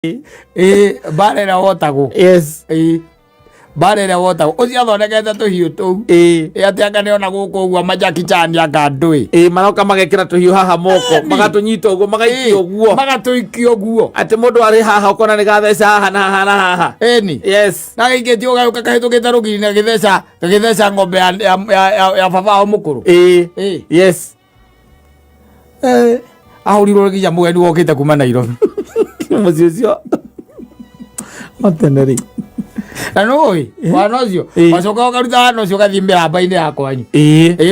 Bare na wotago. Yes. Bare na wotago. Ucio thondekete tuhiu tu. Atianga ne ona guku uguo majaki chani akandui. Maroka magekira tuhiu haha moko. Magatunyita uguo magaikio uguo. Magatuikio uguo. Ati mundu ari haha ukona ni gatheca haha na haha na haha. Eni. Yes. Na gikitio gauka kahitukite rugiri na githeca ng'ombe ya baba o mukuru. Yes. Ahurirwo ginya mugeni wokite kuma Nairobi. Mucio ucio. Mateneri. Na noi, wana ucio. Wacoka ukaruta wana ucio gathie miramba-ini yakwanyu.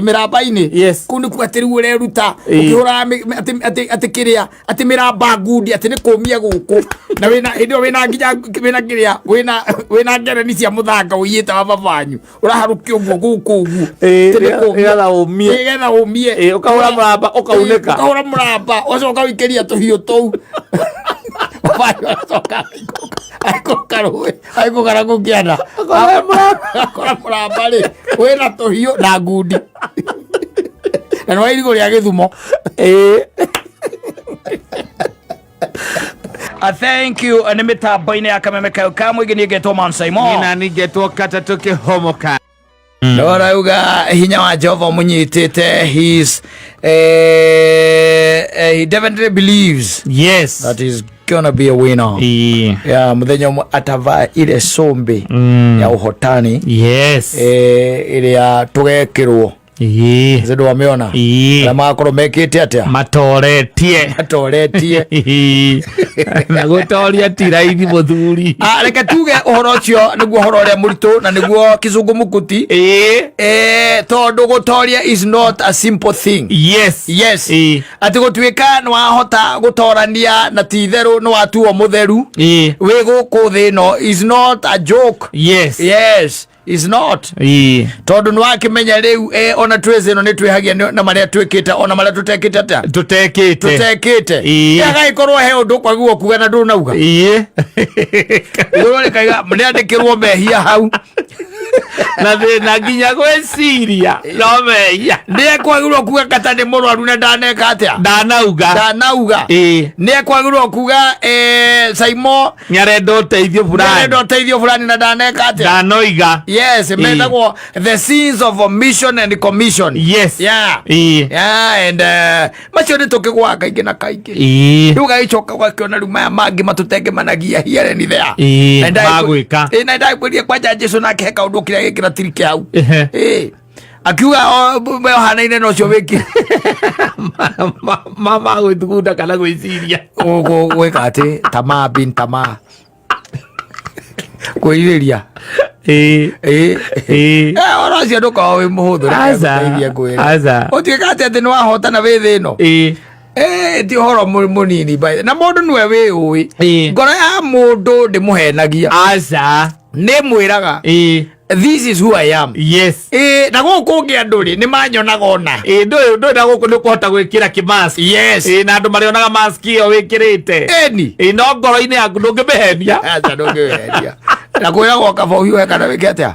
Miramba-ini. Yes. Kuni kwatiri ure ruta. Ukihura ati kiria, ati miramba ngundi, ati ni kumia guku. Na wina nginya wina kiria, wina ngereni cia muthanga uyite wa babanyu. Uraharukio uguo guku uguo. Igetha umie. Igetha umie. Ukahura muramba ukauneka. Ukahura muramba, wacoka wikiria tuhiu tou. Aiko karagu kiana akora muramba ri wina tuhiu na ngundi na no irigo ria Githumo. Thank you. Ni mitambo-ini ya Kameme Kayo kamwe ngi ngetwo Man Simon ina ningetwo kata tukihomoka. Norauga hinya wa Jehova munyitite. He definitely believes that he's gonna be a winner. Yeah, muthenya atava ile sombe ya uhotani. Yes. Ile ya tugekirwo. Zedo wameona. Na makoro mekete atia matoretie na gutoria tiraithi muthuri. Reke tuge uhoro ucio niguo uhoro uria muritu na niguo kizungu mukuti. Tondu gutoria is not a simple thing. Yes. Ati gutwika no ahota gutorania na titheru no atuo mutheru. We guku thino is not a joke. Yes. Is not. Tondu no akimenya riu ona tweze no nitwihagia na maria twikite ona maria tutekite ta tutekite agaikorwo he undu kwa guo kuga na ndu nauga ro kaiga mniandikirwo mehia hau na nginya gweciria no mehia nie kwagirwo kuga kata ni murwaru na ndaneka atia ndanauga nie kwagirwo kuga Simon nyarendo teithio fulani na ndaneka atia ndanoiga. Yes, metagwo the scenes of omission and commission. Yes. Yeah, and macio ni tukigwa kaingi na kaingi. Riu gaicoka gwakiona riu maya mangi matutenge managia here ni there. Magwika. Na ndakwirie kwanja Jesu na keka undu kiria gikira tirike hau. Akiuga hanaine no cio wiki. Mama gwithugunda kana gwiciria. Ugo gwika ati tamaa bin tamaa. Kuiriria. Ora cia nduka wi muhuthu reke ngwira utuika ati ni wahotana wi thino ti horo munini by na mundu niwe wi ui ngoro ya mundu ndimuhenagia ni mwiraga this is who I am. Yes. Na guku ngi andu ri ni manyonaga ona ndu na guku ni kuhota gwikira kimask. Yes. Na andu marionaga mask iyo wikirite no ngoro-ini yaku ndungimihenia ndungimihenia na kwira goka for you kana wike atia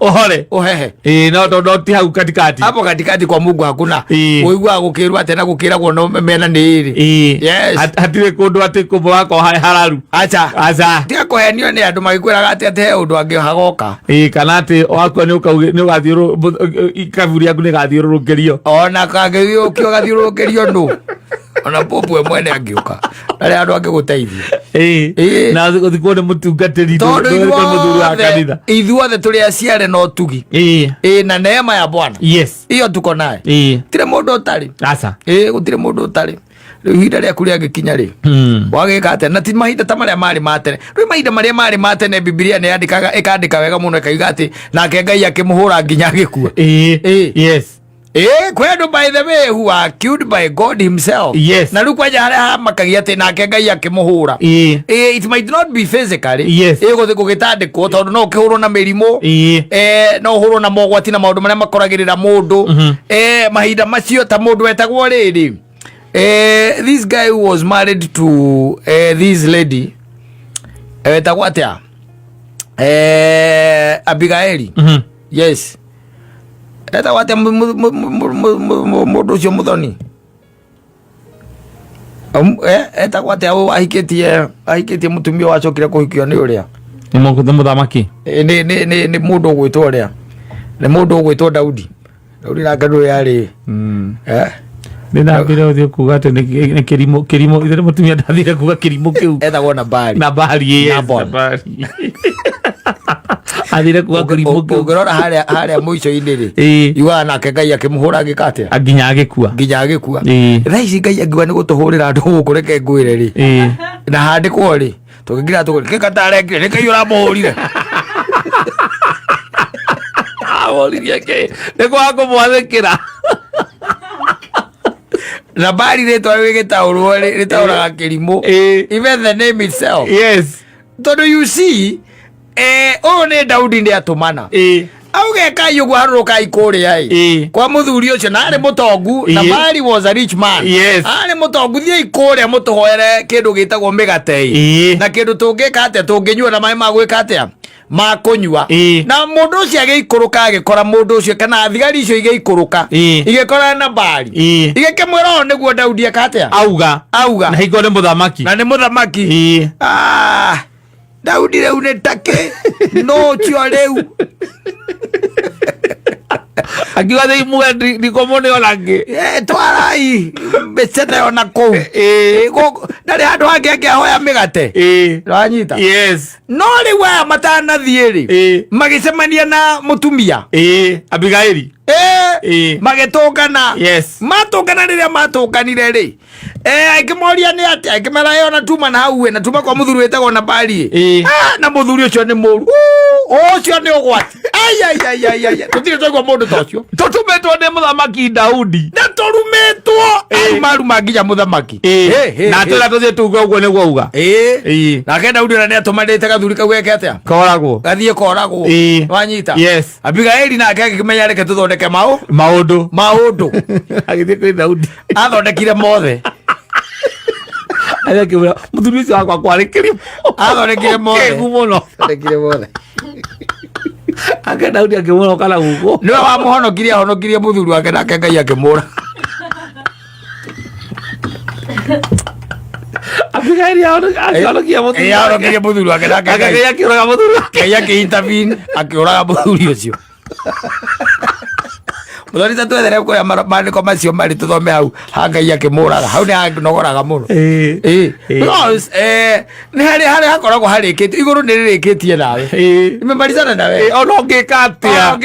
uhehe no ndo ti hau katikati hapo katikati kwa Mungu hakuna uigua gukirwa ate na gukiragwo no mena ni iri. Yes. Hatire kundu ati kumbo wako hararu acha tia kuhenio ni andu magikwiraga ati ate undu angi hagoka kana ati wako ni ugathiuru ikaburi yaku ni gathiururukirio ona kangithio kio gathiururukirio no ona popu mwene angiuka ari andu angi guteithia na uthikone mutungatiri muthuri wa kanitha ithuothe turi aciare no tugi na neema ya Bwana iyo tuko naye tire mundu utari gutire mundu utari riu hinda riaku riagikinya ri wagika ate na ti mahinda ta maria mari matene riu mahinda maria mari matene Biblia ni yandikaga ikandika wega muno ikaiga ati nake Ngai akimuhura nginya agikua. Yes. Kwendu by the way who are killed by God himself. Yes. Na rukwa haria makagia ati nake Ngai akimuhura. It might not be physically. Yes. Guthi gugitandikwo tondu no kihurwo na mirimu. No hurwo na mogwati na maundu maria makoragirira mundu. Mahinda macio ta mundu wetagwo riri. This guy who was married to this lady wetagwo atia Abigaili. Yes. Eta wate mundu cio muthoni etagwo atia ahikitie mutumia wacokire kuhikio ni uria ni muthamaki ni mundu ugwitwo uria ni mundu ugwitwo Daudi nake ndu yari Nindambire uthio kuga ati ni kirimo ithe mutumia ndathire kuga kirimo kiu etagwo Nabali athire kuga kirimo kiu ngirora haria muico-ini ri yuaga nake Ngai akimuhura agikatia nginya agikua thaa ici Ngai angiuga ni gutuhurira andu guku reke ngwire ri na handikwo ri tukingira tukika tarekire ni Ngai uramuhurire aworirie ke ni kwa kumwathikira Nabali ritwa rigitaurwo ritauraga kirimo even the name itself. Yes. Tondu you see uyu ni Daudi ndi atumana auge Ngai uguo haruruka ikuria kwa muthuri ucio na ari mutongu. Nabali was a rich man. Ari mutongu thie ikuria mutuhoere kindu gitagwo migate na kindu tungika atia tunginyua na mai ma gwika atia ma kunyua na mundu ucio agikuruka agikora mundu ucio kana thigari icio igikuruka igikora Nabali igikimwira niguo Daudi akatia auga na hingo ni muthamaki Daudi reu ni take no cio reu akiwa thei muwe ndikomone onangi twarai mbecete ona kou ndari handu hangi angiahoya migate ranyita no riu aya matanathie ri magicemania na mutumia Abigaili magitungana matungana riria matunganire ri akimoria ni ati akimera yo na tuma na hau na tuma kwa muthuri wetagwo Nabali na muthuri ucio ni muru ucio ni ugwati tutire twaigua mundu tocio tutumetwo ni muthamaki Daudi na turumetwo maru manginya muthamaki na twira tuthie tuge uguo niguo uga nake Daudi na ni atumanite gathuri kau geke atia koragwo gathie koragwo wanyita Abigaili nake akimenya reke tuthondeke maundu agithie kwi Daudi athondekire mothe agakibura muthuri ucio wakwa kwari kirimo athondekire mothe ake Daudi akimura kana guko niwe wamuhonokirie muthuri wake nake Ngai akimura Abigaili ahonokia muthuri wake nake Ngai akiuraga muthuri wake Ngai aki-intervene akiuraga muthuri ucio muthoni ta twethere kuria maandiko macio mari tuthome hau ha Ngai akimuraga hau ni hanogoraga muno because ni hari hakoragwo harikitio iguru ni ririkitie nawe nimemalizana nawe ona ngika atia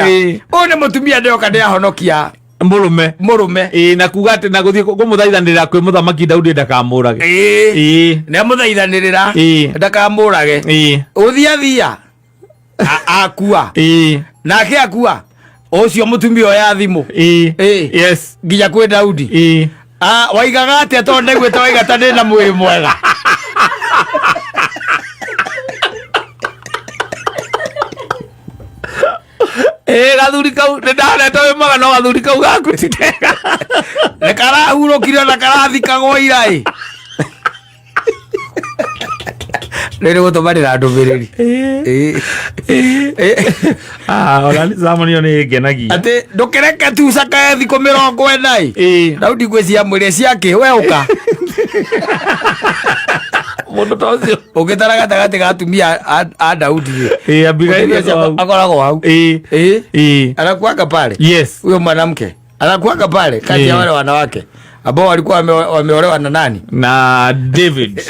uyu ni mutumia ndoka ni ahonokia murume na kuga ati na guthie kumuthaithanirira kwi muthamaki Daudi ndakamurage ni amuthaithanirira ndakamurage uthia akua nake akua ucio mutumia oya thimu nginya kwi Daudi waigaga atia tondu ndaiguite waigata ndi na mwiri mwega gathuri kau nindahorete wi mwega no gathuri kau gaku titega nikarahurukire na karathikagwo ira riri gutumanira ndumiriri ona ni Samuel ni ngenagia ati ndukireke tu saka thiku 40 Daudi gwiciria mwire ciake we uka mundu tocio ugitara gatagati ga atumia a Daudi Abigaili akoragwo hau anakuanga pale huyo mwanamke anakuanga pale kati ya wale wanawake ambao walikuwa wameolewa na nani na David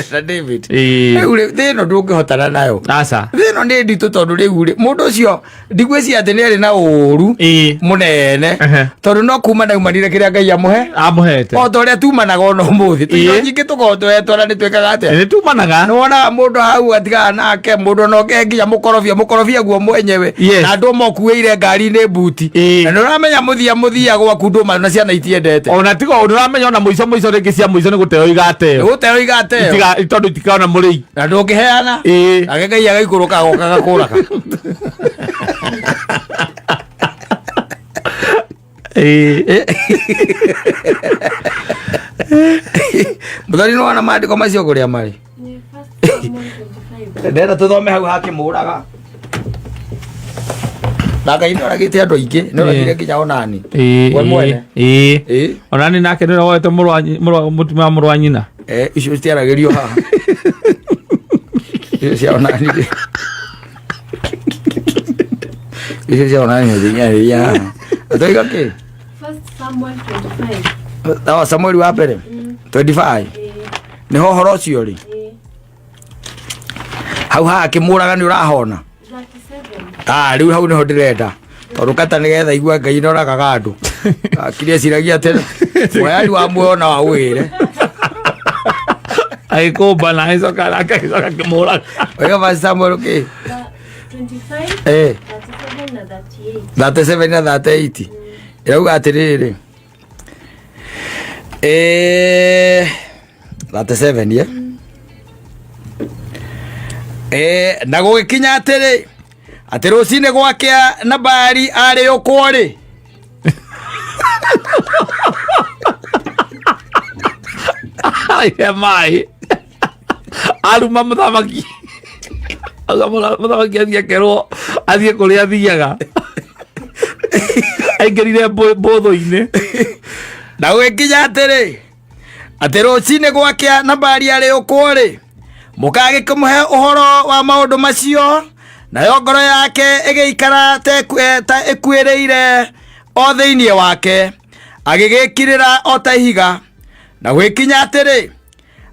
ule thino ndungihotana nayo asa thino ndi nditu tondu riu ri mundu ucio ndigweci ati ni ari na uru munene tondu no kuma na umanire kiria Ngai amuhete o toria tumanaga ono muthi tuyo nyingi tukotoetwo na nitwekaga atia ni tumanaga nona mundu hau atiga nake mundu no ke nginya mukorofia guo mwenyewe na andu mokuire ngari ni buti na nuramenya muthia gwaku nduma na ciana itiendete ona tigo nuramenya ona muico ringi cia muico ni guteo igateo tondu itikaona murei na ndungiheana ake Ngai agaikuruka agoka gakuraga muthoni no wana maandiko macio kuria mari ndenda tuthome hau hakimuraga Ndaka ino gite andu aingi no gire kinya onani. We mwene. Onani nake no woete mutima murwa nyina. Icio ciaragirio haha. Icio cia onani. Icio cia onani ya. Atoiga ki? First Samuel 25. Samuel wa mbere. 25. Ni ho horo cio ri. Hau ha kimuraga ni urahona. 37. Riu hau niho ndirenda. Tondu kata nigetha igua Ngai noraga gandu. Akiria ciragia tena. Mwari wa muona wa wire. Ai ko bana hizo kala kimuraga. Oiga basi Samuel ki? 25. 37 na 38. Irauga atiriri. 37 na gugikinya atiri ati rucine gwakia na Bari ari ukwori ai mai aruma muthamaki muthamaki athie kerwo athie kuria athiaga aingerire mbotho-ini na gugikinya atiri ati rucine gwakia na Bari ari ukwori mukage kumuhe uhoro wa maundu macio nayo ngoro yake igiikara ta ikuireire o thiini wake agigikirira o ta ihiga na gwikinya atiri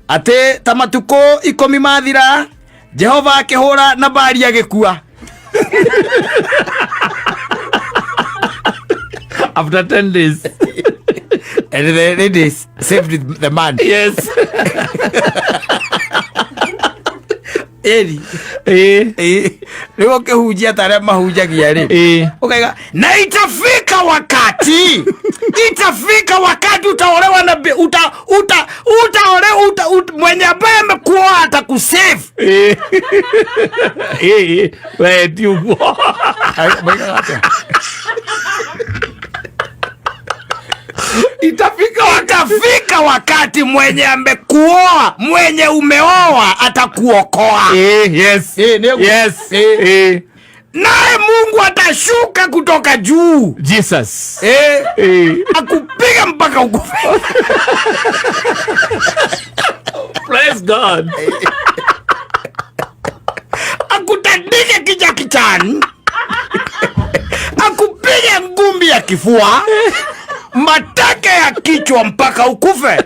ati ta matuku 10 mathira Jehova akihura na Bari agikua. After 10 days and the ladies saved the man. Yes. Leo kehujia tare mahujagia ri. Ukaiga na itafika wakati utaolewa na mwenye ambaye amekuoa atakusave. Wewe ndio. Itafika wakati mwenye amekuoa, mwenye umeoa atakuokoa. Yes. Yes. Naye Mungu atashuka kutoka juu. Jesus. Akupiga mpaka ukufe. Praise God. Akutandike kichwa kichani. Akupige ngumbi ya kifua. Mateke ya kichwa mpaka ukufe.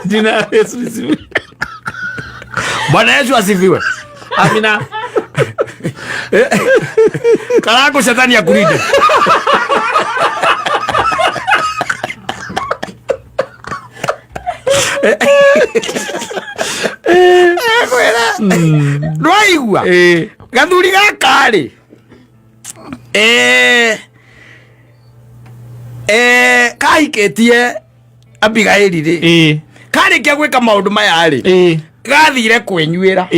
Jina Yesu asifiwe. Bwana Yesu asifiwe. Amina. Kalako shetani ya kulinde. Nwaigua gathuri gakari kahiketie Abigaili ri karikia gwika maundu maya ri gathire kwenyuira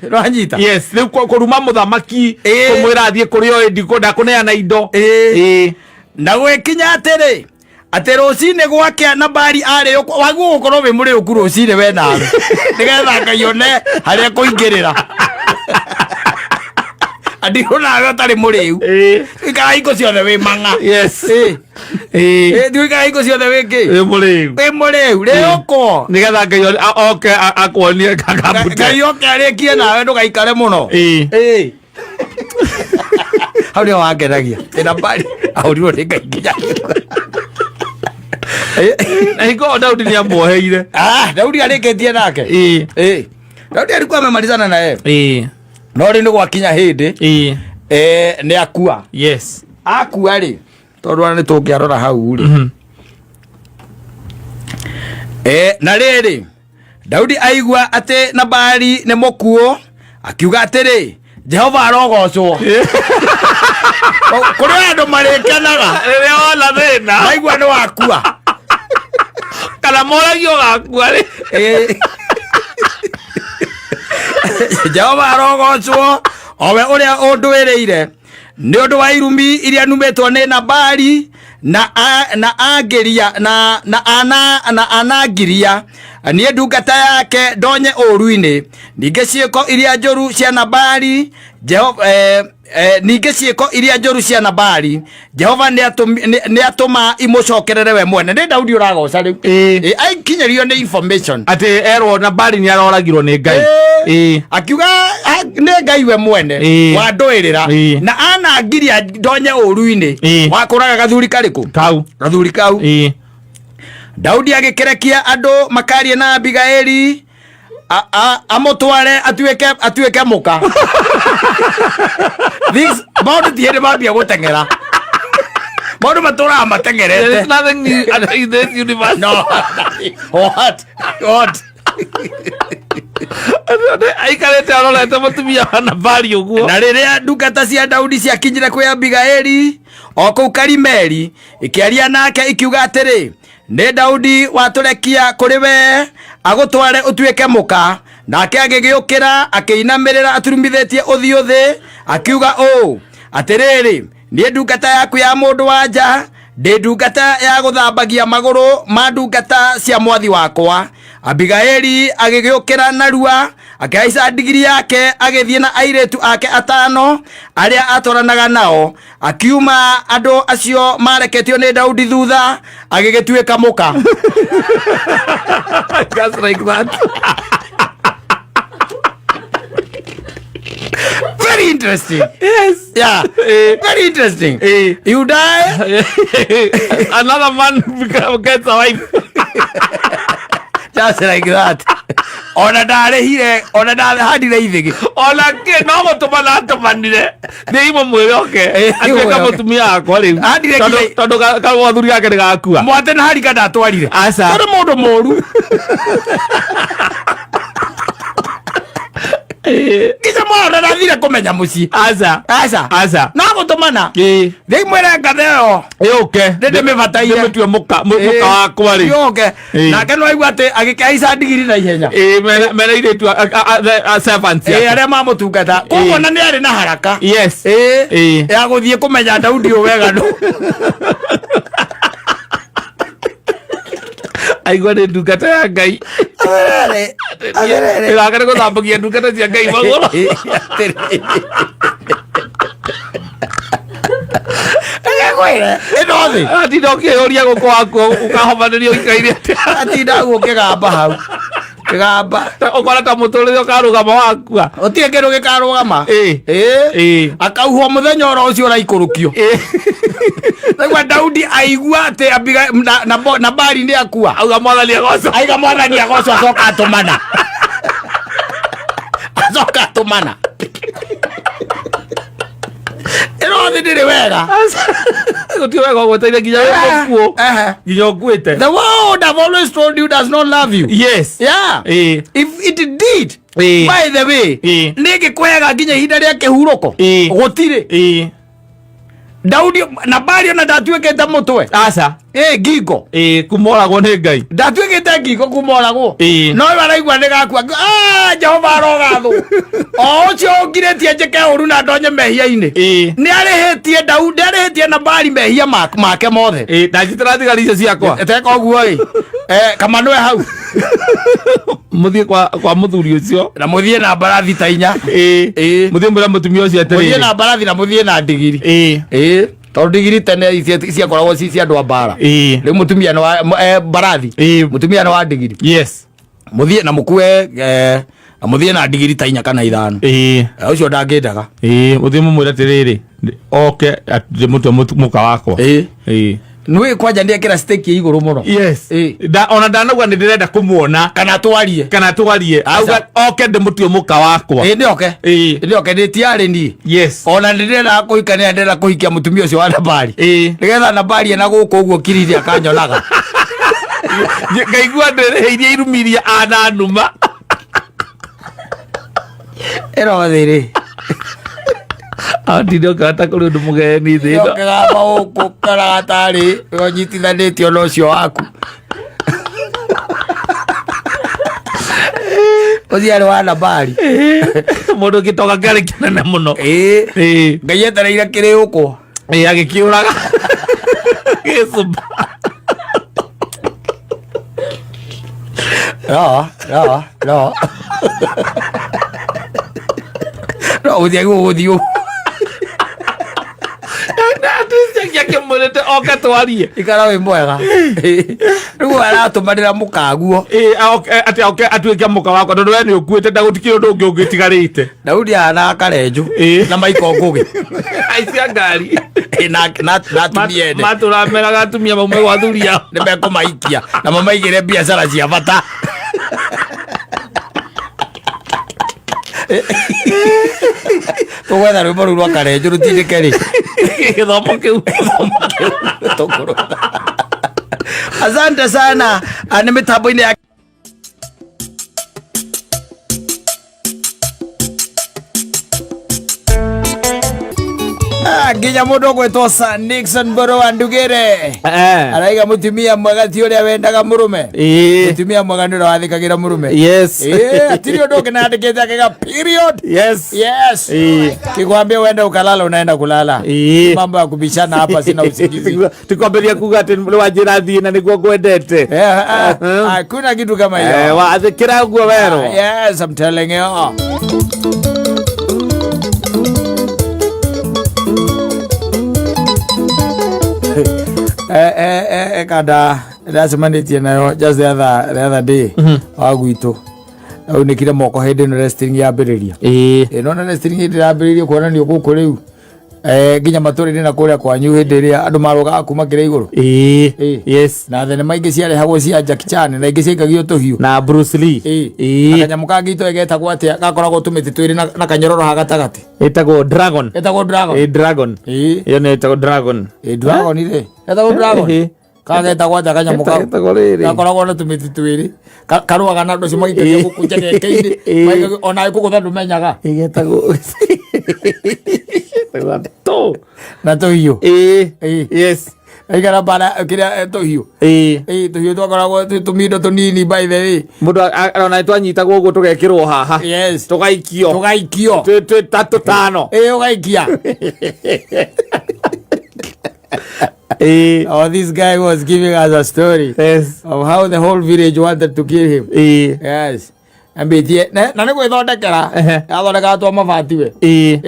ranyita. Yes, riu kuruma muthamaki kumwira athie kuri o ndikunda kuneana indo na gwikinya atiri ati rucine gwake na Bari ari wagu gukorwo wi muri uku rucine we nawe nigetha Ngai one haria kuingirira Adiro nawe utari muriu ika iko ciothe wi manga. Yes. Duika iko ciothe wi ki wi muriu riuko nigetha Ngai oke akwonie kakambute Ngai oke arikie nawe ndugaikare muno. Hau ni wagenagia ina Bari aurirwo ni Ngai nginya iko Daudi ni amuoheire. Daudi arikitie nake. Daudi alikuwa amemalizana na yeye. No ri ni gwakinya hindi ni akua. Yes. Akua ri tondu ni tungiarora hau ri. Na riri Daudi aigua ati na Bari ni mukuo akiuga atiri Jehova arogocwo. Kuri andu marikenaga riria wona thina aigua ni wakua kana moragio gakua ri. Jehova arogocwo owe uria undwiriire ni undu wa irumi iria numetwo ni Nabali na angeria na anangiria ni ndungata yake ndonye uruini ninge ciiko iria njoru cia Nabali ninge ciiko iria njoru cia Nabali Jehova ni atuma imucokerere we mwene ni Daudi uragoca riu ai kinyerio ni information ati erwo Nabali ni aroragirwo ni Ngai akiuga ni Ngai we mwene wa ndoirira na anangiria ndonye uruini wakuraga gathuri kariku gathuri kau Daudi agikirekia andu makarie na Abigaili amotware atuike muka this about the mabia gutengera Modu matura matengerete. There is nothing new in this universe. No. What? Aikarete arorete mutumia wa Nabali uguo. Na riria ndungata cia Daudi ciakinyire kwi Abigaili o kuu Karimeli ikiaria nake ikiuga atiri ni Daudi waturekia kuri we agutware utuike muka nake agigiukira akiinamirira aturumithitie uthio thi akiuga atiriri ni ndungata yaku ya mundu wanja ndi ndungata ya guthambagia maguru ma ndungata cia mwathi wakwa. Abigaili agigiukira narua akaica ndigiri yake agithie na airetu ake atano aria atoranaga nao akiuma andu acio mareketio ni Daudi thutha agigituika muka. Just like that. Very interesting. Yes. Yeah. Very interesting. You die. Another man gets a wife. Just like that. Ona ndarehire ona ndahandire ithigi ona ke no gutuma na tumanire ni imo mwiroke atuika mutumia akwa riu tondu kawathuri yake ndigakua mwate na harika ndatwarire aca tondu mundu moru Kisa mwana nathire kumenya muci aca na gutumana thei mwere ngatheo yuke ndinde mibataire ndimutue muka wakwa ri yuke nake no aigua ati agikaica ndigiri na ihenya mena iretu servants aria mamutungata koguo na ni ari na haraka yes ya guthie kumenya Daudi wega no aigua ni ndungata ya Ngai agere guthambagia ndungata cia Ngai maguru inothi atinda ukiuria guku waku ukahomanirio ikaire atinda gukigamba hau kigamba ukora ta muturire ukarugama wakua utie kiru gikarugama akauhwo muthenya oro ucio raikurukio Nagwa Daudi aigua ati Nabali ni akua auga mwathani agoco aiga mwathani agoco acoka atumana inothi ndiri wega gutio wega gweteire nginya wikuo nginya ukuite. The world have always told you does not love you. Yes. Yeah. If it did, by the way, nige kwega nginya ihinda ria kihuruko gutire Daudi Nabali ona ndatuikete mutwe aca ngingo kumoragwo ni Ngai ndatuikete ngingo kumoragwo no baraigua ndigakua Jehova arogatho o cio ngiretie njeke uru na ndonye mehia-ini ni arihitie Daudi arihitie Nabali mehia make mothe ndagitirathigari icio ciakwa teka uguo kama nwe hau muthie kwa muthuri ucio na muthie na mbarathi ta inya muthie mwira mutumia ucio atiri muthie na mbarathi na muthie na ndigiri tondu ndigiri tene ciakoragwo cia andu a mbara riu mutumia na mbarathi mutumia na wa ndigiri yes muthie na mukue na muthie na ndigiri ta inya kana ithano ucio ndangindaga muthie mumwira atiriri oke mutwe muka wakwa nwe kwanja ndiekira stake iguru muno yes ona ndanagwa ni ndirenda kumuona kana twarie auga oke ndimutue muka wakwa ndioke nditiari ni yes ona ndirenda kuhikania ndenda kuhikia mutumia ucio wa Nabali nigetha Nabali na guku uguo kiriri akanyonaga ngaigua ndiriheirie irumiria ananuma thiri Andi kata kuri undu mugeni thi no kagamba uku karatari onyitithanitio no cio waku uziari wa Nabali mundu gitoga ngari kinene muno Ngai etereire kiri uko agikiuraga Gĩcũmba. No. No, uthiũ. Akĩmwĩrĩte oke twarie. Ikara wĩ mwega. Rĩu aratũmanĩra mũkaguo. Atĩ oke atuĩke mũka wakwa tondũ we nĩ ũkuĩte ndagũtikĩrĩ ũndũ ũngĩ ũngĩtigarĩte. Daudi ahana karenju na maiko ngũgĩ. Aici a ngari. Na atumia ene. Matũrameraga atumia maume gwa athuri ao. Nĩ mekũmaikia na mamaigĩre biacara cia bata. Tũgwetha rwĩmbo rũu rwa karenju rũtindĩke rĩ. Gĩthomo kĩu. Asante sana. Nĩ mĩtambo-inĩ ya nginya mũndũ ũgwĩtwo Sir Nixon Mbũrũ wa Ndugĩre araiga mũtumia mwega ti ũrĩa wendaga mũrũme. Mũtumia mwega nĩ ũrĩa wathĩkagĩra mũrũme. Hatirĩ ũndũ ũngĩ na andĩkĩte akĩga period. Kikwambia uende ukalala unaenda kulala. Mambo ya kubishana hapa sina usingizi. Tukwambia kuga ati wanjĩra thiĩ na nĩguo ngwendete. Hakuna kitu kama hiyo. Wathĩkĩra guo wero. Yes, I'm telling you. Kada ndacemanĩtie nayo just the other day wa gwitũ aunĩkire moko hĩndĩ ĩno wrestling yambĩrĩria. Nona wrestling hĩndĩ yambĩrĩria kuonanio gũkũ rĩu nginya matũũra-inĩ na kũrĩa kwanyu hĩndĩ ĩrĩa andũ marogaga kuma kĩrĩa igũrũ. Na thenema ingĩ ciarehagwo cia Jackie Chan na ingĩ ciaikagio tũhiũ na Bruce Lee. Na kanyamũ kangĩ itoĩ getagwo atĩa gakoragwo tũmĩtĩ twĩrĩ na kanyororo ha gatagatĩ ĩtagwo dragon. Dragon. Iyo nĩ ĩtagwo dragon. Dragon rĩ ĩtagwo dragon. Kagetagwo atĩa kanyamũ kau gakoragwo na tũmĩtĩ twĩrĩ karũaga na andũ acio magĩikagia gũkũ njegeke-inĩ ona gũkũtha ndũmenyaga ĩgetagwo na tũhiũ. Aikara bara kĩrĩa tũhiũ. Tũhiũ twakoragwo tũmindo tũnini by the way. Mũndũ arona twanyitagwo ũguo tũgekĩrwo haha. Tũgaikio twĩ tatũ tano. Ũgaikia. This guy was giving us a story of how the whole village wanted to kill him. Ambitie na nĩ gwĩthondekera athondeka twa mabati we.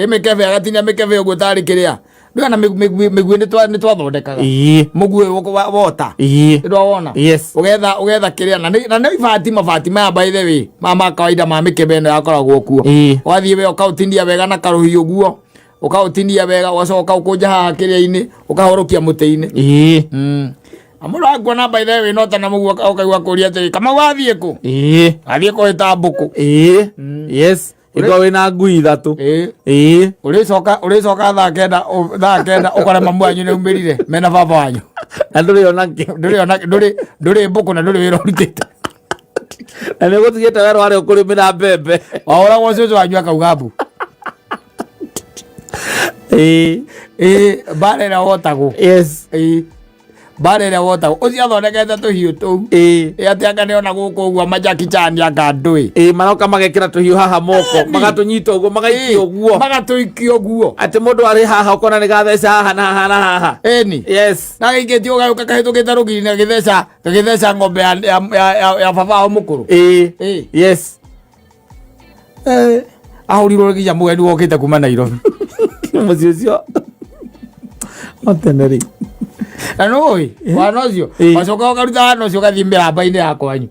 Mĩkebe agatinia mĩkebe ũguo tarĩ kĩrĩa ndona mĩguĩ nĩ twathondekaga mũguĩ wota ndwawona ũgetha kĩrĩa na nĩ mabati maya by the way ma kawaida ma mĩkebe ĩno yakoragwo kuo. Wathiĩ we ũkaũtindia wega na karũhiũ ũguo ũkaũtindia wega ũgacoka ũkũnja haha kĩrĩa-inĩ ũkahorokia mũtĩ-inĩ. Amũndũ akuona by the way no tana mũguo ũkaigua kũria atĩrĩ Kamau athiĩ kũ? Athiĩ kũhĩta mbũkũ. Ĩkorwo wĩna ngui ithatũ. Ũrĩcoka thaa kenda ũkore mamu wanyu nĩaumĩrire mena baba wanyu na ndũrĩ mbũkũ na ndũrĩ wĩra ũrutĩte na nĩgũtigĩte wero warĩ ũkũrĩmĩra mbembe waũragwo cũcũ wanyu akauga mbu. Mbara ĩrĩa wotagwo mbara ĩrĩa wotagwo ũcio athondekete tũhiũ tũu atĩ anga nĩona gũkũ ũguo ma Jackie Chan anga ndũĩ maroka magekĩra tũhiũ haha moko magatũnyita ũguo magaikio ũguo magatũikio ũguo atĩ mũndũ arĩ haha ũkona nĩ gatheca haha na haha na haha. Na gaikĩtio gagĩũka kahĩtũkĩte rũgiri na gĩtheca ng'ombe ya baba wao mũkũrũ. Ahũrirwo nginya mũgeni wokĩte kuma Nairobi mũciĩ ũcio oteneri. Na nũĩ wana ũcio wacoka ũkaruta wana ũcio ũgathiĩ mĩramba-inĩ ya kwanyu.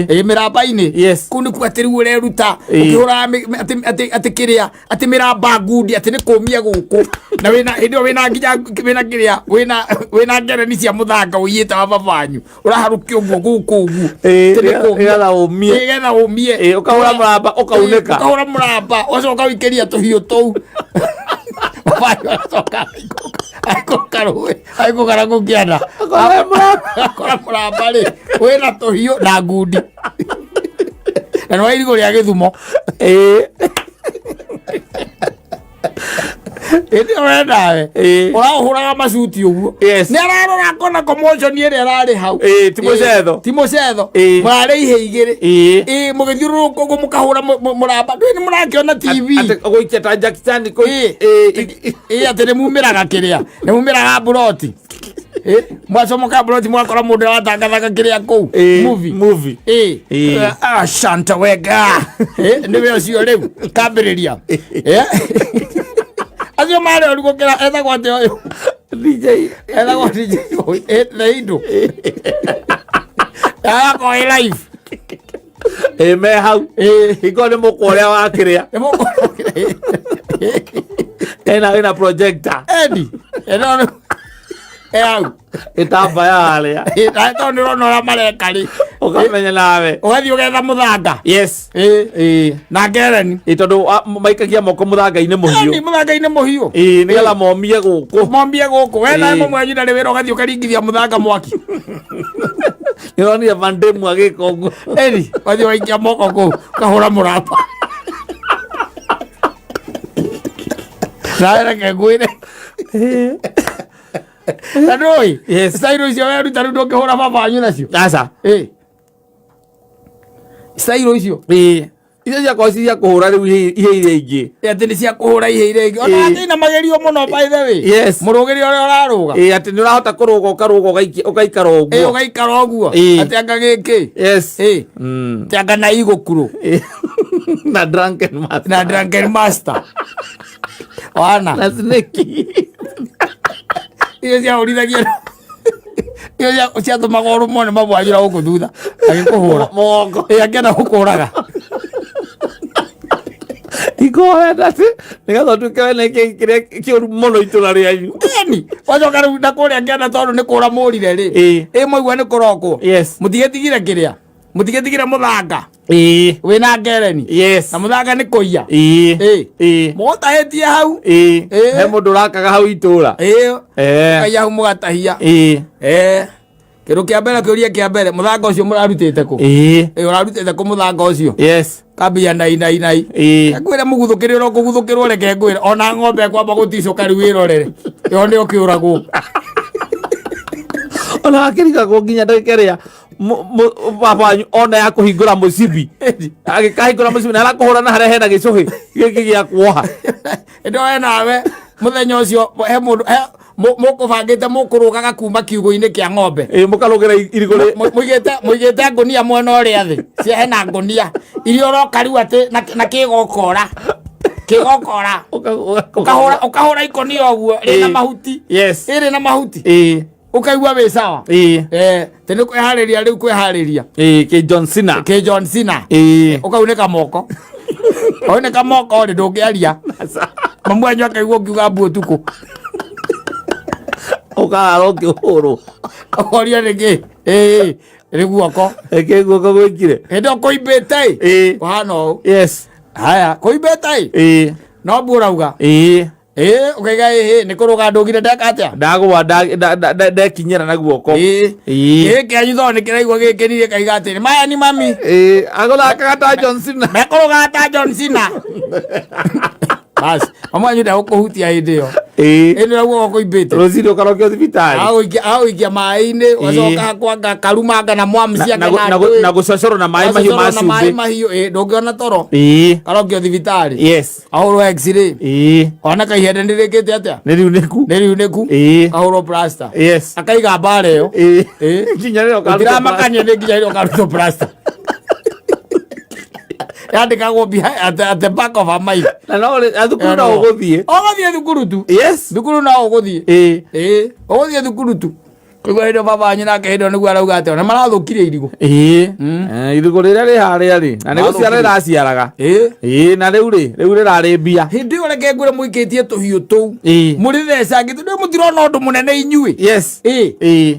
Mĩramba-inĩ kũu nĩkuo atĩ rĩu ũreruta ũkĩhũraga atĩ kĩrĩa atĩ mĩramba ngundi atĩ nĩ kũmia gũkũ na hĩndĩ ĩyo wĩna nginya wĩna kĩrĩa wĩna ngereni cia mũthanga ũiyĩte wa baba wanyu ũraharũkia ũguo gũkũ ũguo nĩgetha ũmie ũkahũra mũramba ũkaunĩka ũkahũra mũramba ũgacoka ũikĩria tũhiũ tũu aikũkara gũkĩanda akora mũramba rĩ wĩna tũhiũ na ngundi na nĩ wa irigũ rĩa Gĩthumo. Ĩndĩ we nawe ũraũhũraga macuti ũguo nĩ ararora akona commotion ĩrĩa ĩrarĩ hau ti mũcetho mũrarĩ ihĩ igĩrĩ mũgĩthiũrũrũka ũguo mũkahũra mũramba ndũĩ nĩ mũrakĩona TV gũikia ta Jackie Chan atĩ nĩ mumĩraga kĩrĩa nĩ mumĩraga mburoti mwacomoka broti mwakora mundu watangathaga kiria kou movie Shanta Wega niwe ucio riu kambiriria acio mari urugukira etagwo ati uyu DJ etagwo DJ leindo ko live me hau iko ni mukoria wa kiria ena projector eno itamba yalia ito ni ronora marekari ukamenya nawe ugathi ugetha muthanga yes na ngereni itondu maikagia moko muthanga-ini muhiu ni muthanga-ini muhiu nigetha momie guku wena mumwenyu na wira ugathi ukaringithia muthanga mwaki nironi vandemu agika uguo wathi waikia moko ku kahura murapa nawe reke ngwire Tanoi, sairo icio weru taru ndungihura baba wanyu nacio. Aca. Sairo icio. Icio cia kosi cia kuhura riu ihe ingi. Ati ni cia kuhura ihe ingi. Ona ati na magerio muno by the way. Yes. Murugiri ore uraruga. Ati ni urahota kuruga ukaruga ugaikara uguo. Ugaikara uguo. Ati anga giki. Yes. Ati anga na igukuru. Na drunken master. Wana. Na snake. Iyo cia urithagia iyo cia tumagoru mone mabwajira guku thutha agikuhura mongo akienda gukuraga ikoenda ti nigatho tukene kiuru muno itura rianyu ni wacoka riu na kuria akienda tondu ni kura murire ri mwaigua ni kurokwo mutigetigire kiria mutigetigire muthanga wina ngereni yes na muthanga ni kuia mugotahitie hau he mundu urakaga hau itura kai hau mugatahia kiru kia mbere kiuria kia mbere muthanga ucio murarutite ku urarutite ku muthanga ucio yes kabia nai ngwire muguthukire ro kuguthukirwo reke ngwire ona ng'ombe kwamba guticoka riu irorere yo ni ukiuragwo ona akiriga go nginya ndikeria baba ona ya kuhingura musibi agikahingura musibi na arakuhura na harehe na gicuhi giki gia kuoha ndo nawe muthenya ucio he mundu mukubangite mukurugaga kuma kiugo-ini kia ng'ombe mukarugera iriguri muigite ngunia mwena uria thi cia hena ngunia irio roka riu ati na kigokora ukahura ikonia uguo rina mahuti yes rina mahuti ukaigua wi sawa tene kwihariria riu kwihariria ki John Cena ukaunika moko oineka moko ri ndungiaria mamwanyu akaigua ukiuga mbu utuku ukaro kihuru oria rigi ri guoko guoko gwikire ndo kuimbite wahana yes haya kuimbite no mbu urauga ukaiga ni kuruga ndugire ndeka atia ndagwa ndekinyira na guoko kianyu thoni kiraigua gikenirie kaiga atiri maya ni mami agulakaga ta John Cena mekuruga ta John Cena bas amwanyu nda ukuhutia hindi yo ino raguo kuimbite ruziro karokio thibitari aoikia mai-ini wacoka kwanga karumanga na mwamcia na gucocoro na mai mahiu ndungiona toro karokio thibitari yes ahurwo x-ray ona kaihende ndirikite atia ni riu niku ahurwo plaster yes akaiga mbara iyo nginya riro ndiramakania ni nginya riro karuto plaster yandikagwo at the back of her mind na no athukuru na uguthie thukuru tu yes thukuru na uguthie uguthie thukuru tu kugo ndo baba wanyu nake hindo niguo arauga ati ona marathukire irigo irigo riria ri haria ri na ni guciara iraciaraga na riu rirari mbia hindi io reke ngwire muikitie tuhiu tuu muri thecangi tu mutirona undu munene inyui yes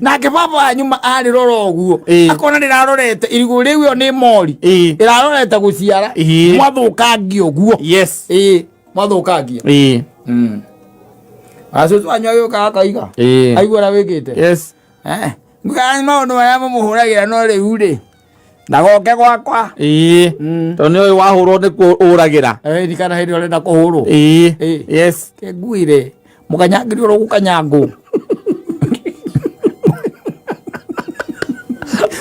nake baba wanyu ari roro uguo akona ndirarorete irigo riu io ni mori irarorete guciara mwathukangia uguo yes mwathukangia acucu anyu agioka kaiga aigua wikite yes ngani maundu maria mumuhuragira no riu ri ndagoke gwakwa to ni uyu wahurwo ni kuuragira ndikana hindi urenda kuhurwo yes kenguire mukanyangiri ro gukanyangu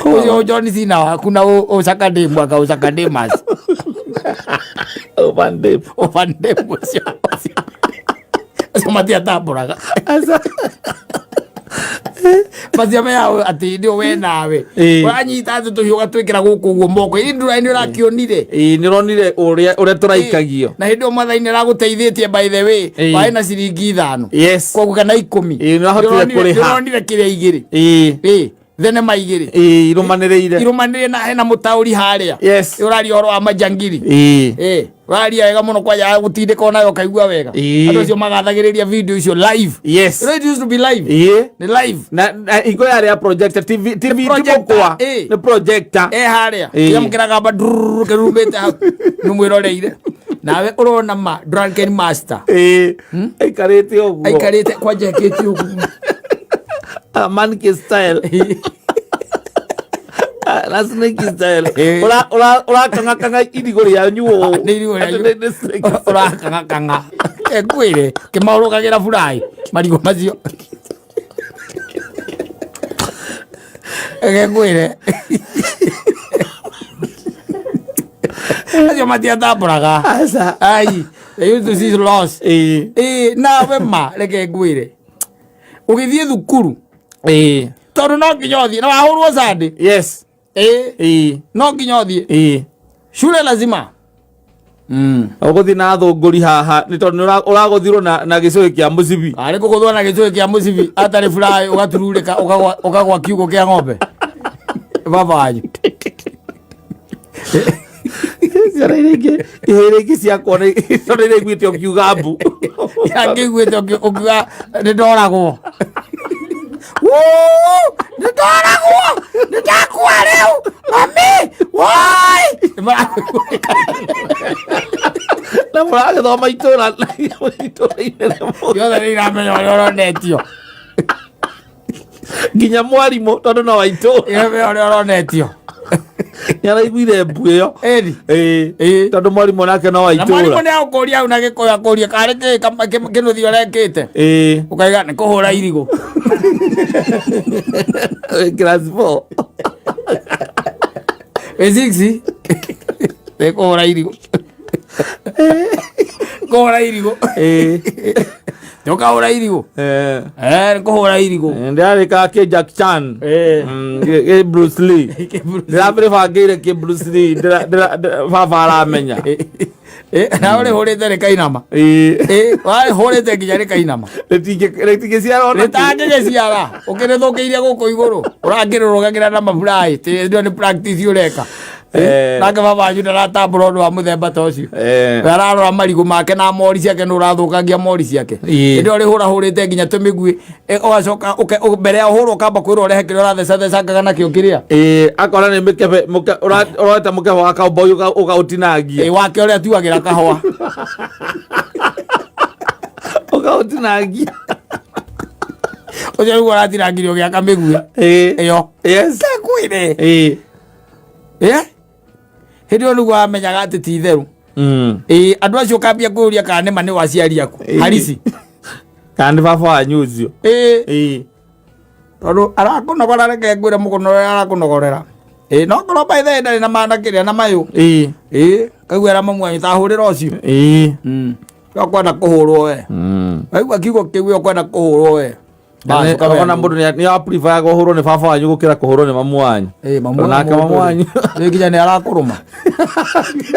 uyo John Cena waku na ucakande mwaka ucakande mas opande ucio matia tamburaga Basi ame ati ndio we nawe wanyita tu hiyo gatwikira guku guo moko indura ni rakionire ni ronire uria turaikagio na hindio mathaini ra guteithĩtie by the way wae na ciringi 5 yes kwa kana 10 no hotire kuriha ronire kire igiri thenema igiri irumanire na hena mutauri haria yes urari oro wa majangiri urari wega muno kwa ya gutindika onayo kaigua wega andu cio magathagiriria video icio live yes it used to be live ni live na iko ya projector tv kwa ni projector haria ya mukiraga ba kerumbete no mwiroreire nawe urona ma drunken master aikarete oguo aikarete kwa jacket oguo mannequin style that's Nike style ora kanga idigori ya nyuo ni idigori ya nyuo ora kanga kwire kimauro kagira furai marigo macio kwire ayo matia taburaga asa ai they used to see loss na wema reke kwire ugithie thukuru tondu no kinyothi na wahurwo sande yes no kinyothi shule lazima uguthi na thunguri haha ni tondu uraguthirwo na gicui kia mucibi ari kuguthwo na gicui kia mucibi atari fly ugatururika ukagwa kiugo kia ng'ombe baba aje irege ciakwa nä iguä ukiuga mbu yangä iguä te ukiuga nä ndoragwo nä ndoragwo nä ndakua rä u mami na må ragä thoma itå ra yothe nä iramenya å rä a å ronetio nginya mwarimå tondå no waitå å rä a å ronetio nĩaraiguire mbu ĩyo tondũ mwarimũ nake no wa itũra na mwarimũ nĩagũkũria au na gĩkũyũ akũria karĩ kĩnuthi ũrekĩte ũkaiga nĩ kũhũra irigũ class 4 6 nĩ kũhũra irigũ kũhũra irigũ Joka irigũ nĩ kũhũra irigũ ndĩrarĩka kĩ Jack Chan kĩ Bruce Lee ndĩrabĩrĩbangĩire kĩ Bruce Lee baba aramenya na ũrĩ hũrĩte nĩ kainama warĩ hũrĩte nginya nĩ kainama rĩtingĩciara rĩtangĩgĩciara ũkĩrĩthũkĩirie gũkũ igũrũ ũrangĩrũrũgagĩra na maburai ndio nĩ practice ũreka nake baba wanyu ndaratambũra ũndũ wa mũthemba ta ũcio ararora marigũ make na mori ciake nĩ ũrathũkangia mori ciake ĩndĩ ũrĩ hũrahũrĩte nginya tũmĩguĩ ũgacoka mbere ya ũhũrwo ũkamba kwĩrwo ũrehe kĩrĩa ũrathecathecangaga nakĩo kĩrĩa akona nĩ mĩkebe ũrorete mũkebe wa cowboy ũkaũtinangia wake ũrĩa tuagĩra kahũa ũkaũtinangia ũcio nĩguo ũratinangirio gĩaka mĩguĩ ĩyo kwĩre hĩndĩ ĩyo nĩguo wamenyaga atĩ ti itherũ andũ acio ũkambia kũũria kana nĩma nĩ waciari aku harisi kana nĩ baba wanyu ũcio tondũ arakũnogora reke ngwĩre mũkũnorera arakũnogorera no ngorwo by the ndarĩ na mana kĩrĩa na mayũ kaiguera mamu wanyu tahũrĩra ũcio ũkwenda kũhũrwo we waigua kiugo kĩu ũkwenda kũhũrwo we ona mũndũ nĩ aprefer kũhũrwo nĩ baba wanyu gũkĩra kũhũrwo nĩ mamu wanyu nake mamu wanyu nginya nĩ arakũrũma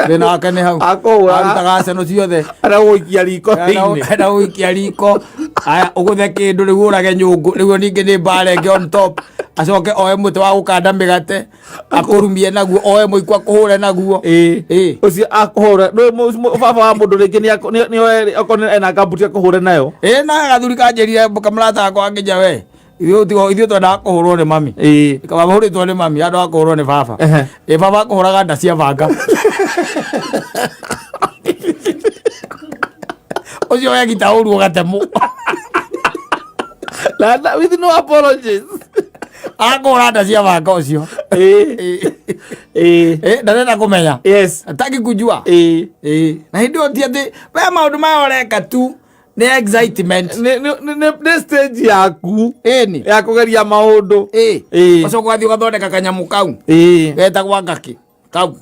thĩna wake nĩ hau arutaga ceno ciothe aragũikia riko thĩinĩ aragũikia riko aya ũgũthe kĩndũ rĩu ũrage nyũngũ rĩu ningĩ nĩ mbara ĩngĩ on top acoke oe mũtĩ wa gũkanda mĩgate akũrumie naguo oe mũikũ akũhũre naguo ũcio akũhũre baba wa mũndũ rĩngĩ nĩ okorwo ena kambuti akũhũre nayo na gathuri kanjĩrire kamũrata wakwa ngĩnja we ithuĩ twendaga kũhũrwo nĩ mami baba hũrĩtwo nĩ mami andũ akũhũrwo nĩ baba baba akũhũraga nda cia banga ũcio wegita ũruo gatemu with no apologies akũhũra nda cia banga ũcio ndarenda kũmenya ataki kujua na hĩndĩ ĩyo ti atĩ we maũndũ maya ũreka tu nĩ excitement nĩ stage yaku ĩni ya kũgeria maũndũ ũcoka ũgathiĩ ũgathondeka kanyamũ kau getagwo ngakĩ kau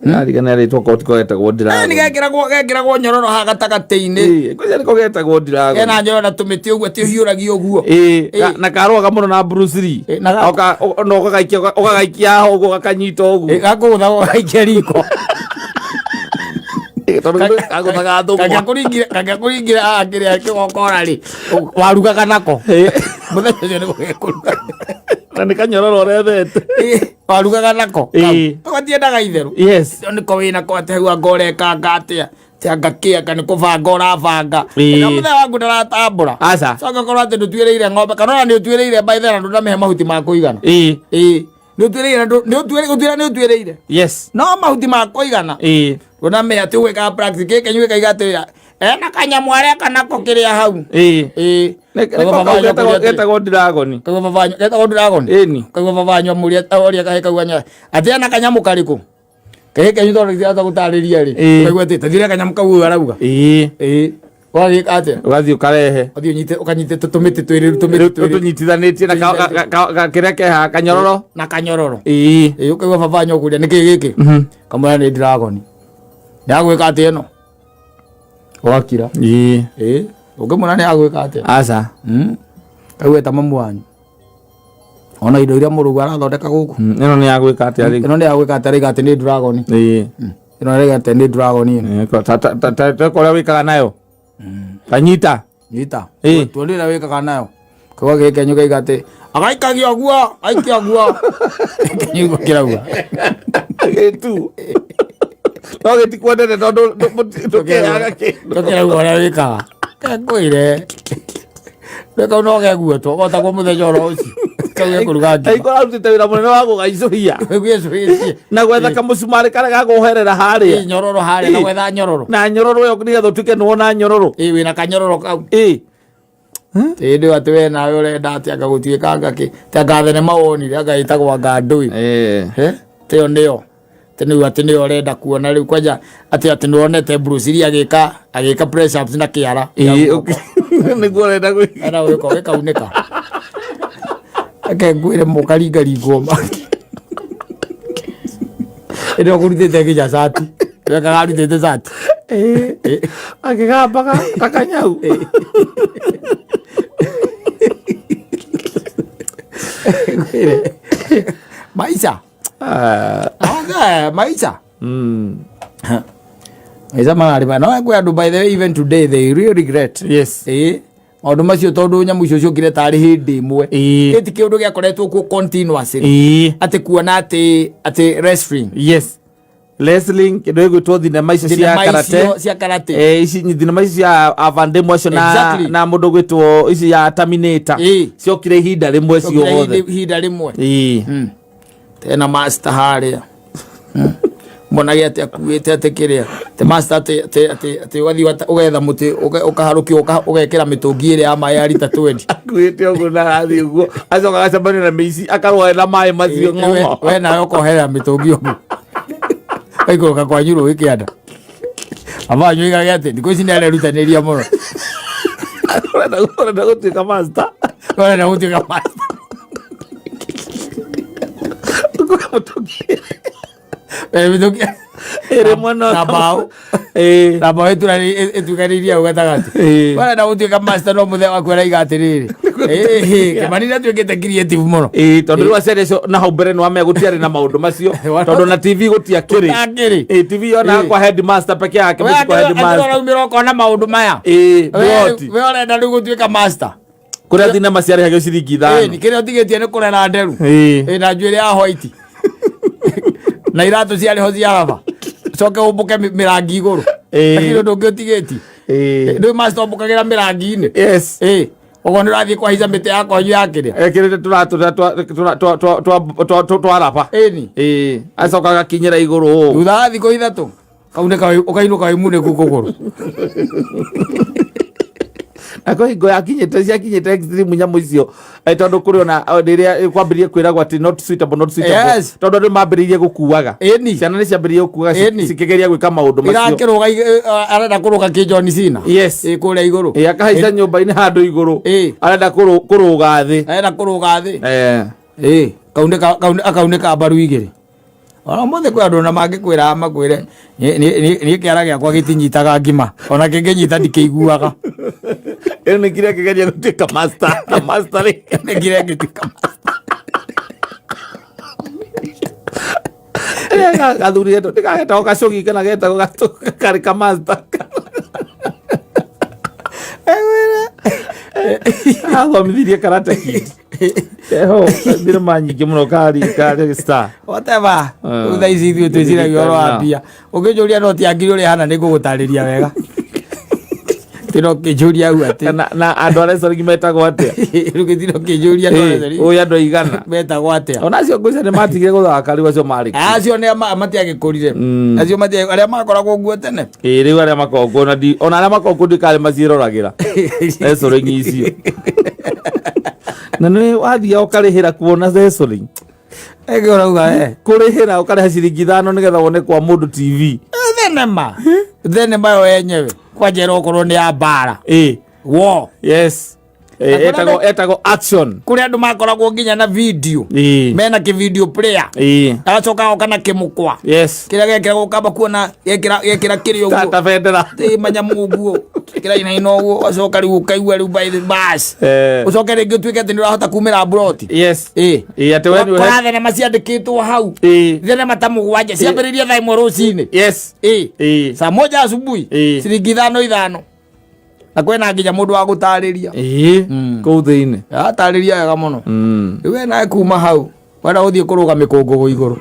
Nari kana ritwa kotiko getagwo Dragon. Ni gekiragwo nyororo ha gatagati-ini. Kwani niko getagwo Dragon. Ena nyororo tumiti uguo ti hiuragia uguo. Na karoga muno na Bruce Lee. Oka no gagaikia ho uguo gakanyita uguo. Gakugutha gaikia riko. Kanga kuringira akiria kigokora ri warugaga nako muthenya ucio ni gugikuruga na ni kanyororo rethete warugaga nako ugatiendaga itheru niko wina ko atehua ngoreka ngatia tianga kia kana kubanga urabanga na muthenya waku ndaratambura aca coka korwo ati ndutuireire ng'ombe kana ni utuireire baithera ndunamihe mahuti ma kuigana ni utuireire yes no mahuti ma kuigana ndunamihe ati ugika practice kenyu gika atira na kanyamu aria kanako kiria hau getagwo Dragon. Getagwo Dragon kagwo babanyo muria oria kaheka gwanya ati na kanyamu kariku kaheka nyu ndo ria gutariria ri kagwo ati tathire kanyamu kau arauga wari ate wathi ukarehe wathi unyite ukanyite tutumiti twiri tunyitithanitie na kiria keha kanyororo ukagwo babanyo kuria niki giki kamwe ni Dragon ndagwika ati eno wakira ukimwona ni agwika atia aca kagweta mamu wanyu ona indo iria murugu arathondeka guku ino ni agwika atia ri ino ni agwika atia ri ati ni Dragon ino ri ati ni Dragon ino ta koria wikaga nayo kanyita tuonira wikaga nayo kwa gike nyuga igate agaikagia guo aikia guo nyugo kirauga gitu no getikwendete tondu tukiaga tukirauga uria wikaga ngwire reka no geguo to gota kwa muthenya oro uci kage kuruga ngi aiko arutite wira munene wa gugaicuhia na gwetha kamucumari karia gaguherera haria nyororo haria na gwetha nyororo na nyororo yo nigetha utuike nuwona nyororo wina kanyororo kau ndio ati we nawe urenda atia gagutuika ngaki tanga thenema wonire agaitagwo ngandui tio ndio tene ati ni urenda kuona riu kwanja ati nuonete Bruce Lee agika press ups na kiara niguo urenda gwika ana wiko wikaunika ngwire mukaringa ringoma ndio kurutite kija sati weka garutite sati akigamba kakanyau maisha maisha maisha marari no kwa andu by the way even today they really regret maundu macio tondu nyamu icio ciokire tari hindi imwe iti kiundu giakoretwo ku continuously ati kuona ati wrestling wrestling kido igwitwo thinema icio cia karate ici thinema icio cia Avande Motion na mundu gwitwo ici ya Terminator ciokire ihinda rimwe ciothe ihinda rimwe tena master haria mona ati akuite ati kiria te master ati wathi ugetha muti ukaharuki ugekira mitungi ire ya mai ya lita 20 akuite uguo na athi uguo acoka gacambania na mici akarwa na mai macio ng'ong'o we nayo ukohera mitungi uguo aikoroka kwa nyuru ikianda avanyu igage ati ndiko ici niarerutanĩria mũno urenda gũtuĩka master urenda gũtuĩka master mitungi ere mwana na bao etukanĩirie hau gatagati urenda gũtuĩka master no mũthenya waku araiga atĩrĩrĩ Kimani nĩ atuĩkĩte creative mũno tondũ rĩu aciari acio na hau mbere nĩwamenya gũtiarĩ na maũndũ macio tondũ na TV gũtiakĩrĩ TV yona kwa headmaster peke yake mũciko headmaster ũraumĩra ũkona maũndũ maya we ũrenda rĩu gũtuĩka master kũrĩa thinema ciarĩhagio ciringi ithano kĩrĩa ũtigĩtie nĩ kũrera nderu na njuĩrĩ ya white na iratũ ciarĩho cia raba coke ũmbũke mĩrangi igũrũ lakini ndũngĩ ũtigĩti rĩu master ũmbũkagĩra mĩrangi-inĩ ugo nä rathiä kwa hica mä tä ya kwanyu ya kä rä a kä rä te twaraba acoka gakinyä ra igå rå thutha wa thikå ithatå å kainå ka wä munä ku kå gå rå ako hingo yakinyä te ciakinyä te nyamå icio tondå kå rä ona rä rä a kwambä rie kwä ragwo atä tondå andå mambä rä irie gå kuaga ciana nä ciambä rä rie gå kuaga cikä geria gwä ka maå ndå macio irakä rå ga arenda kå rå ga kä John Cena kå rä a igå rå akahaica nyå-mba-inä handå igå rå arenda kå rå ga thä arenda kå rå ga thä akaunä ka mbaru igä rä ona mothe kwa andå na mangĩkwĩra makwĩre nĩ kĩara gĩakwa gĩtinyitaga ngima ona kĩngĩnyita ndikĩiguaga ĩyo nĩ kĩrĩa kĩgeria gũtuĩka master nĩ kĩrĩa gĩtuĩka gathuri geto ndĩgagetagwo gacogi kana getagwo karĩ ka master athomithirie karate kid eho ndirima nyingĩ mũno kari star whatever tha ici ithuĩ twĩciragia ũhoro wa mbia ũngĩnjũria no tiangiri ũrĩa hana nĩngũgũtarĩria wega tino kĩnjũria hau atĩ na andũ arĩa coringi metagwo atĩa rĩu gĩtino kĩnjũria ũyũ andũ aigana metagwo atĩa ona acio ngũica nĩ matigire gũthaka rĩu acio marĩ acio nĩ matiagĩkũrire acio arĩa makoragwo nguo tene rĩu arĩa makoragwo ona arĩa makoragwo ndikarĩ maciĩroragĩra coringi icio na nĩ wathiaga ũkarĩhĩra kuona wrestling ege ũrauga kũrĩhĩra ũkarĩha ciringi 5 nĩgetha wone kwa mũndũ TV thenema yo yenyewe kwajera okorwo nĩ ya mbara war yes etagwo action kũrĩa andũ makoragwo nginya na video mena kĩ-video player agacoka oka na kĩmũkwa kĩrĩa gekĩragwo kamba kuona gekĩra kĩrĩ ũguo ta bendera manyamu ũguo kĩra inaina ũguo ũgacoka rĩu ũkaigua rĩu by the bus ũcoke rĩngĩ ũtuĩke atĩ nĩ ũrahota kumĩra broti atĩ we kora thenema ciandĩkĩtwo hau thenema ta mũgwanja ciambĩrĩria thaa 1 rũcinĩ saa 1 asubuhi ciringi 5 na kwena nginya mũndũ wa gũtarĩria kũu thĩinĩ atarĩria wega mũno rĩu we nawe kuma hau wenda gũthiĩ kũrũga mĩkũngũgũ igũrũ